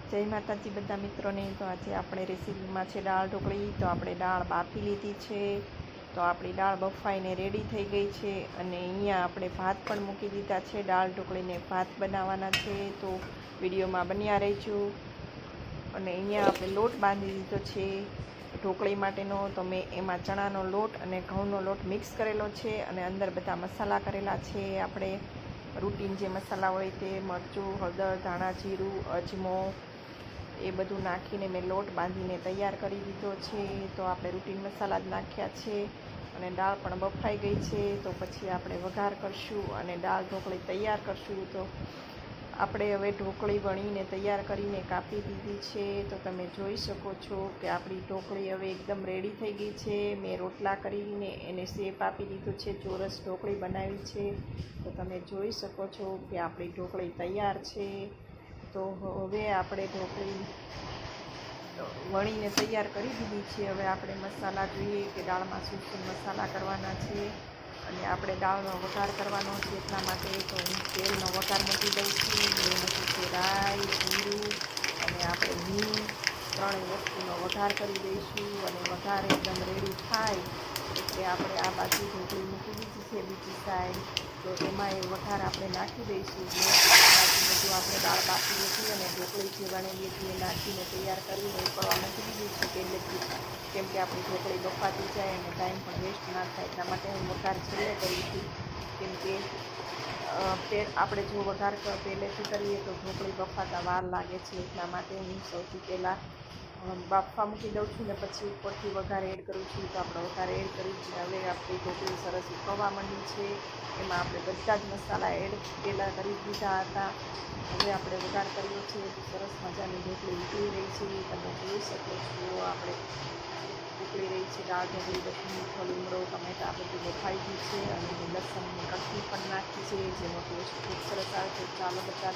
જય માતાજી બધા મિત્રોને। તો આજે આપણે રેસીપીમાં છે દાળ ઢોકળી। તો આપણે દાળ બાફી લીધી છે, તો આપણી દાળ બફાઈને રેડી થઈ ગઈ છે। અને અહીંયા આપણે ભાત પણ મૂકી દીધા છે, દાળ ઢોકળીને ભાત બનાવવાના છે, તો વિડીયોમાં બન્યા રહેજો। અને અહીંયા આપણે લોટ બાંધી દીધો છે ઢોકળી માટેનો। તો મેં એમાં ચણાનો લોટ અને ઘઉંનો લોટ મિક્સ કરેલો છે, અને અંદર બધા મસાલા કરેલા છે આપણે રૂટીન જે મસાલા હોય તે મરચું, હળદર, ધાણા જીરું, અજમો એ બધું નાખીને મેં લોટ બાંધીને તૈયાર કરી દીધો છે। તો આપણે રૂટીન મસાલા જ નાખ્યા છે, અને દાળ પણ બફાઈ ગઈ છે। તો પછી આપણે વઘાર કરશું અને દાળ ઢોકળી તૈયાર કરશું। તો આપણે હવે ઢોકળી વણીને તૈયાર કરીને કાપી દીધી છે। તો તમે જોઈ શકો છો કે આપણી ઢોકળી હવે એકદમ રેડી થઈ ગઈ છે। મેં રોટલા કરીને એને શેપ આપી દીધો છે, ચોરસ ઢોકળી બનાવી છે। તો તમે જોઈ શકો છો કે આપણી ઢોકળી તૈયાર છે। તો હવે આપણે ઢોકળી વણીને તૈયાર કરી દીધી છે। હવે આપણે મસાલા જોઈએ કે દાળમાં શું શું મસાલા કરવાના છે, અને આપણે દાળનો વઘાર કરવાનો છે, એટલા માટે તો હું તેલનો વઘાર મૂકી દઉં છું। એ મૂકી છે રાઈ, જીરું અને આપણે ઘી, ત્રણેય વસ્તુનો વઘાર કરી દઈશું। અને વઘાર એકદમ રેડી થાય એટલે આપણે આ બાજુ ઢોકળી મૂકી દીધી છે બીજી સાઈડ, તો એમાં એ વઘાર આપણે નાખી દઈશું। આ બાજુ બધું આપણે દાળ બાફી લીધી અને ઢોકળી જે વણેલી હતી એ નાખીને તૈયાર કરીને ઉકળવા મૂકી દીધી છે પહેલેથી, કેમ કે આપણી ઢોકળી બફાતી જાય અને ટાઈમ પણ વેસ્ટ ના થાય, એટલા માટે હું વઘાર છેલ્લે કરી હતી। કેમ કે આપણે જો વઘાર પહેલેથી કરીએ તો ઢોકળી બફાતા વાર લાગે છે, એટલા માટે હું સૌથી પહેલાં બાફવા મૂકી દઉં છું ને પછી ઉપરથી વઘાર એડ કરું છું। તો આપણે વઘાર એડ કરી હવે આપણી ઢોકળી સરસ ઉકળવા માંડી છે। એમાં આપણે બધા જ મસાલા એડ પહેલાં કરી દીધા હતા। હવે આપણે વઘાર કર્યો છે, તો સરસ મજાની ઢોકળી ઉકળી રહી છે, તમે જોઈ શકો છો। આપણે ઉકળી રહી છે દાળ ઢોકળી, બધું મીઠો લીમડો, ટમેટા બધું બફાઈ ગયું છે, અને લસણની કટકી પણ નાખી છે, જેનો ટેસ્ટ ખૂબ સરસ આવે છે। ચાલો બધા